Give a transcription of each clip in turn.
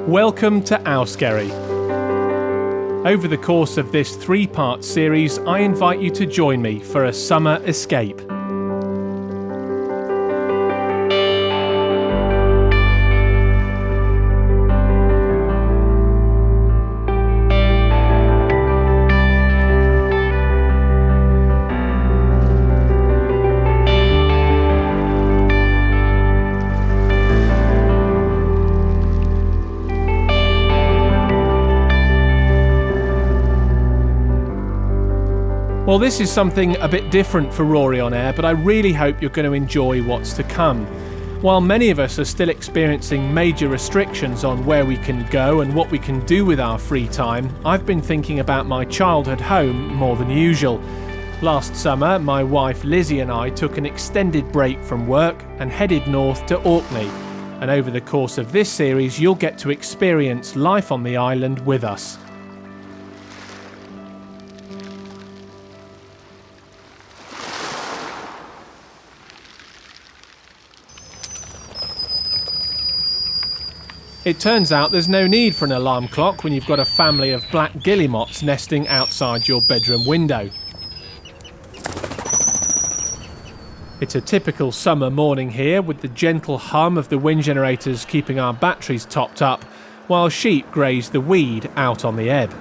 Welcome to Auskerry. Over the course of this 3-part series, I invite you to join me for a summer escape. Well, this is something a bit different for Rory on air, but I really hope you're going to enjoy what's to come. While many of us are still experiencing major restrictions on where we can go and what we can do with our free time, I've been thinking about my childhood home more than usual. Last summer, my wife Lizzie and I took an extended break from work and headed north to Orkney. And over the course of this series, you'll get to experience life on the island with us. It turns out there's no need for an alarm clock when you've got a family of black guillemots nesting outside your bedroom window. It's a typical summer morning here, with the gentle hum of the wind generators keeping our batteries topped up, while sheep graze the weed out on the ebb.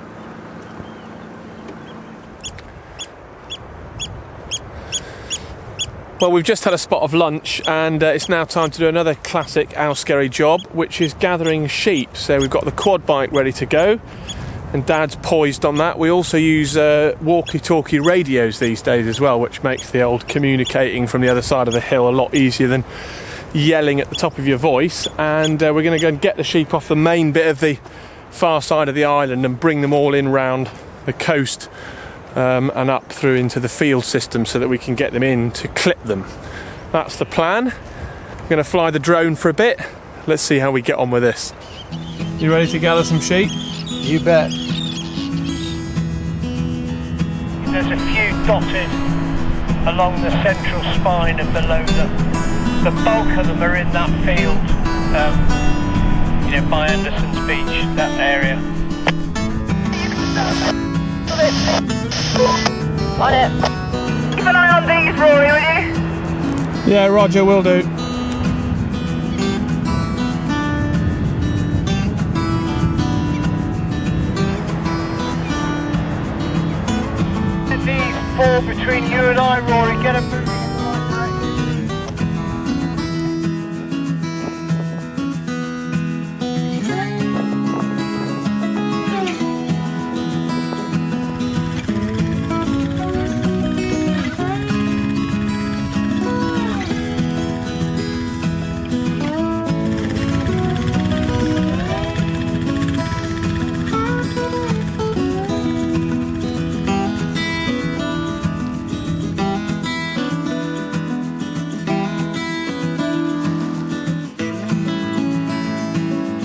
Well, we've just had a spot of lunch and it's now time to do another classic Auskerry job, which is gathering sheep. So we've got the quad bike ready to go and Dad's poised on that. We also use walkie-talkie radios these days as well, which makes the old communicating from the other side of the hill a lot easier than yelling at the top of your voice. And we're going to go and get the sheep off the main bit of the far side of the island and bring them all in round the coast and up through into the field system so that we can get them in to clip them. That's the plan. I'm going to fly the drone for a bit. Let's see how we get on with this. You ready to gather some sheep? You bet. There's a few dotted along the central spine of the loader. The bulk of them are in that field, by Anderson's Beach, that area. On it. Keep an eye on these, Rory, will you? Yeah, Roger, will do. These four between you and I, Rory, get them moving.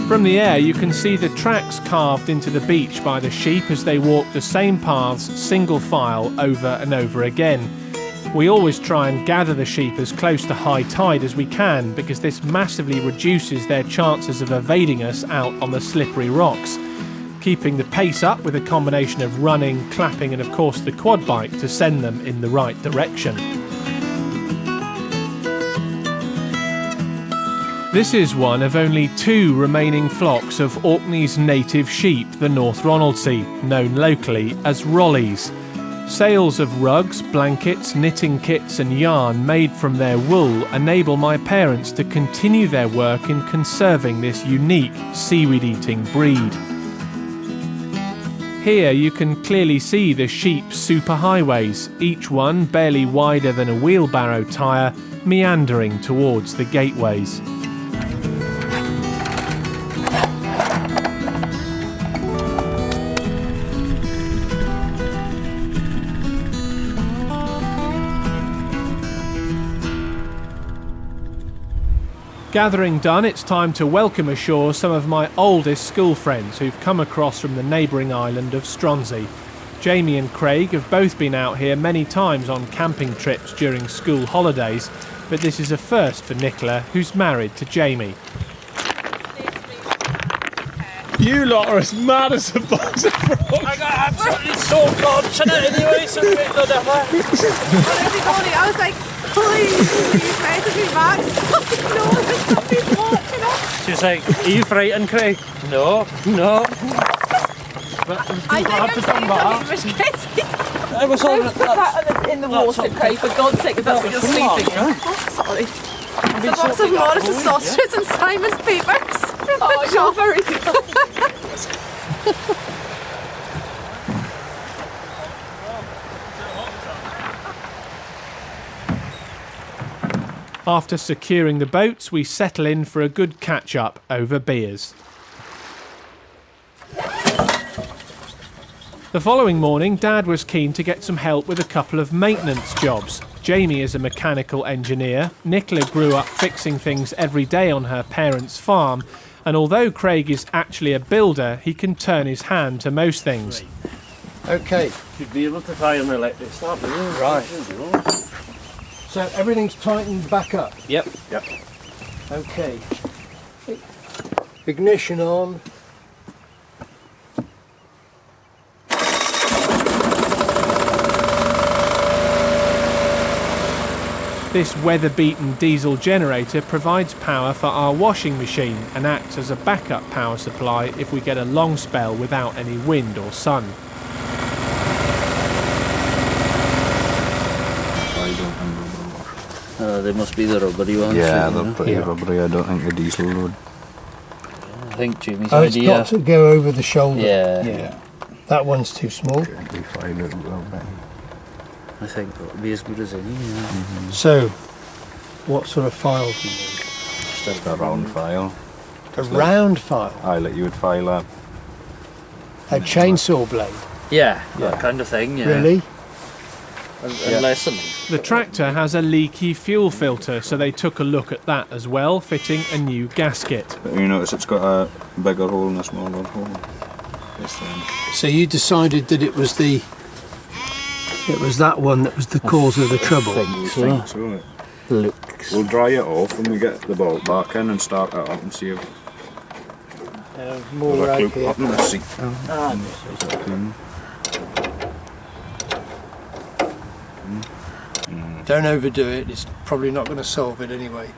From the air, you can see the tracks carved into the beach by the sheep as they walk the same paths single file over and over again. We always try and gather the sheep as close to high tide as we can, because this massively reduces their chances of evading us out on the slippery rocks, keeping the pace up with a combination of running, clapping and of course the quad bike to send them in the right direction. This is one of only 2 remaining flocks of Orkney's native sheep, the North Ronaldsay, known locally as Rollies. Sales of rugs, blankets, knitting kits and yarn made from their wool enable my parents to continue their work in conserving this unique seaweed-eating breed. Here you can clearly see the sheep's superhighways, each one barely wider than a wheelbarrow tyre, meandering towards the gateways. Gathering done, it's time to welcome ashore some of my oldest school friends who've come across from the neighbouring island of Stronsay. Jamie and Craig have both been out here many times on camping trips during school holidays, but this is a first for Nicola, who's married to Jamie. You lot are as mad as a box of frogs. I got absolutely so conscious anyway, so it no different. I was like, please message me back. No, there's somebody's watching us. She's like, are you frightened, Craig? No. I think I'm saying something was crazy. I was on In the water, Craig, for God's sake, that's what you're sleeping in. Oh, sorry. It's a box of Morris's sausages and Simon's papers. Oh, you're very good. After securing the boats, we settle in for a good catch-up over beers. The following morning, Dad was keen to get some help with a couple of maintenance jobs. Jamie is a mechanical engineer, Nicola grew up fixing things every day on her parents' farm, and although Craig is actually a builder, he can turn his hand to most things. Okay, Should be able to tie an electric start. right. So everything's tightened back up. Yep. Okay. Ignition on. This weather-beaten diesel generator provides power for our washing machine and acts as a backup power supply if we get a long spell without any wind or sun. They must be the rubbery ones. Yeah, they're pretty rubbery. I don't think the diesel would. I think Jamie's Oh, it's idea. got to go over the shoulder. Yeah. That one's too small. We file it a little bit. I think that would be as good as any. Yeah. So, what sort of file do you need? Just a round file. A round file? I let you would file that. A chainsaw blade? Yeah, that kind of thing. Yeah. Really? And less than. The tractor has a leaky fuel filter, so they took a look at that as well, fitting a new gasket. But you notice it's got a bigger hole and a smaller hole. So you decided that it was that one that was the cause of the trouble? So Looks. we'll dry it off when we get the bolt back in and start it up and see if More there's a right cloop here. up in the seat. Don't overdo it, it's probably not going to solve it anyway.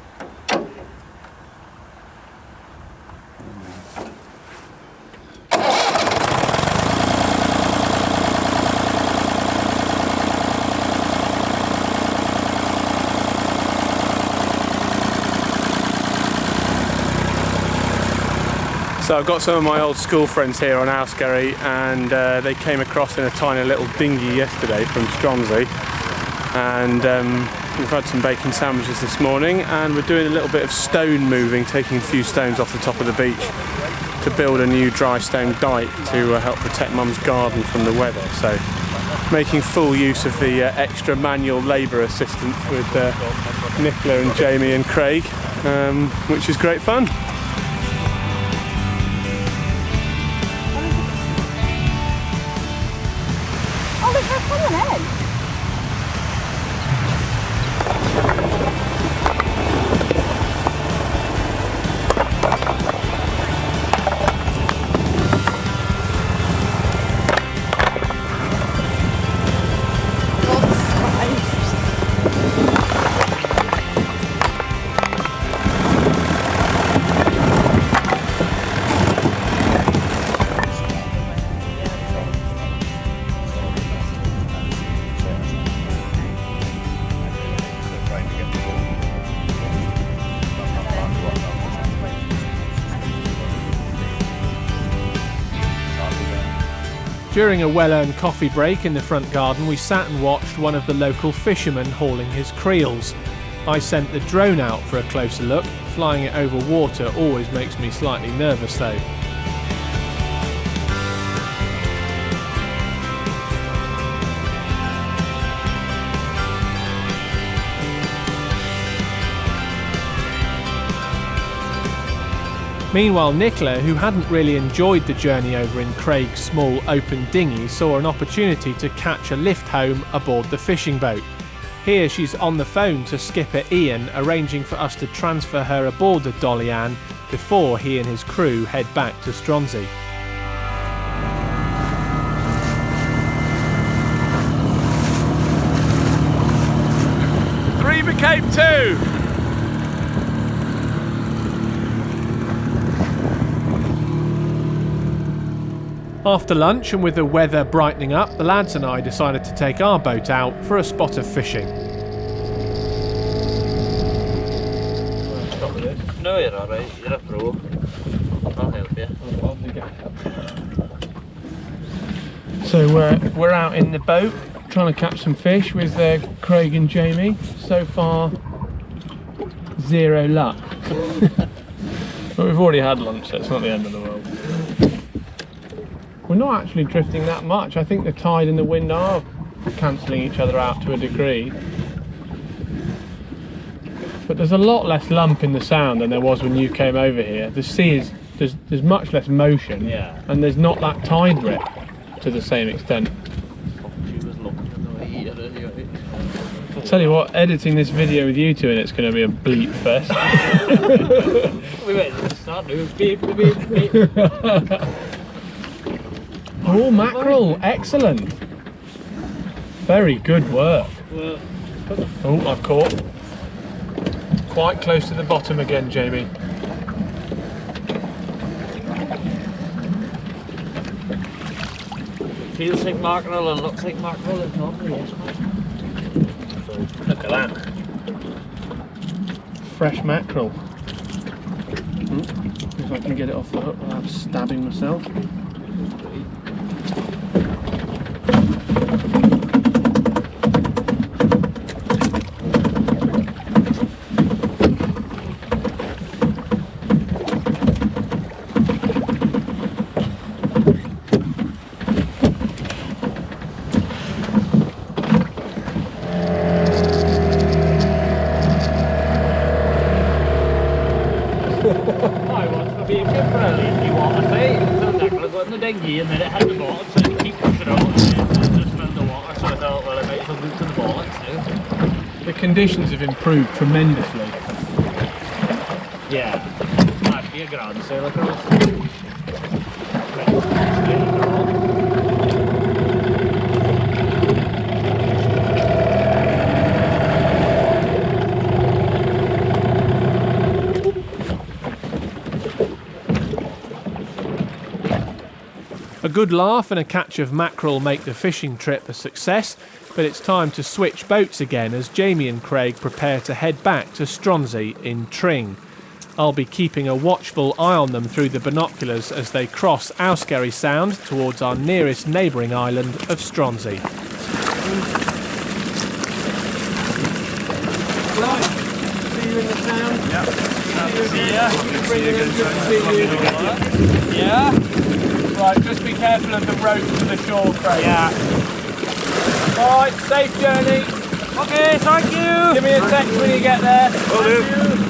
So I've got some of my old school friends here on Auskerry, and they came across in a tiny little dinghy yesterday from Stromsey, and we've had some bacon sandwiches this morning, and we're doing a little bit of stone moving, taking a few stones off the top of the beach to build a new dry stone dike to help protect Mum's garden from the weather. So making full use of the extra manual labour assistance with Nicola and Jamie and Craig, which is great fun. Oh, look, they're coming in. During a well-earned coffee break in the front garden, we sat and watched one of the local fishermen hauling his creels. I sent the drone out for a closer look. Flying it over water always makes me slightly nervous though. Meanwhile, Nicola, who hadn't really enjoyed the journey over in Craig's small open dinghy, saw an opportunity to catch a lift home aboard the fishing boat. Here she's on the phone to skipper Ian, arranging for us to transfer her aboard the Dolly Ann before he and his crew head back to Stronsay. Three became two! After lunch, and with the weather brightening up, the lads and I decided to take our boat out for a spot of fishing. No, you're alright, you're a pro. I'll help you. So we're out in the boat trying to catch some fish with Craig and Jamie. So far, zero luck. But we've already had lunch, so it's not the end of the world. We're not actually drifting that much. I think the tide and the wind are cancelling each other out to a degree. But there's a lot less lump in the sound than there was when you came over here. The sea is, there's much less motion, Yeah. and there's not that tide rip to the same extent. She was looking at the way here anyway. Tell you what, editing this video with you two in it's going to be a bleep fest. We went to the start, beep, beep, beep. Oh, mackerel, excellent. Very good work. Well, Oh, I've caught. Quite close to the bottom again, Jamie. feels like mackerel and looks like mackerel, it's not really, yes, Look at that. Fresh mackerel. If I can get it off the hook without stabbing myself. Dinghy and then it hit the bottom, so it keeps pushing out and just filled the water, so I thought, well, I might as well move to the bollocks now. The conditions have improved tremendously. Yeah, that'd be a grand sail across. A good laugh and a catch of mackerel make the fishing trip a success, but it's time to switch boats again as Jamie and Craig prepare to head back to Stronsay in Tring. I'll be keeping a watchful eye on them through the binoculars as they cross Auskerry Sound towards our nearest neighbouring island of Stronsay. Right, see you in the sound. See ya. Yeah. Right, just be careful of the rope to the shore, Craig. Yeah. Alright, safe journey. Okay, thank you. Give me a text when you get there. Will do.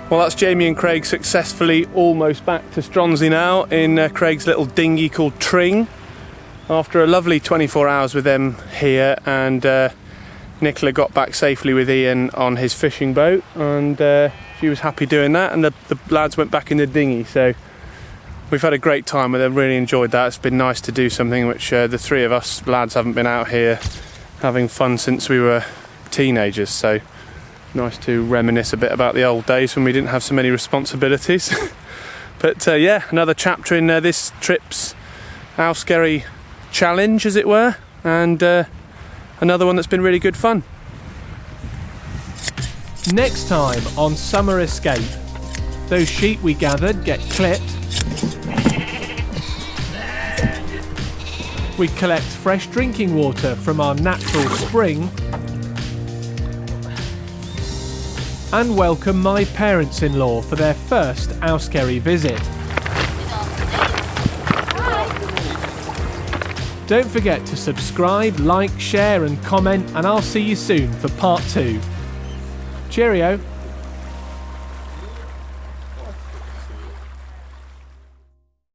Well, that's Jamie and Craig successfully almost back to Stronsay now in Craig's little dinghy called Tring. After a lovely 24 hours with them here, and Nicola got back safely with Ian on his fishing boat, and she was happy doing that, and the lads went back in the dinghy. So we've had a great time with them, really enjoyed that. It's been nice to do something which the three of us lads haven't been out here having fun since we were teenagers. So nice to reminisce a bit about the old days when we didn't have so many responsibilities. But yeah, another chapter in this trip's Auskerry challenge, as it were, and Another one that's been really good fun. Next time on Summer Escape, those sheep we gathered get clipped. We collect fresh drinking water from our natural spring and welcome my parents-in-law for their first Auskerry visit. Don't forget to subscribe, like, share and comment, and I'll see you soon for part 2. Cheerio!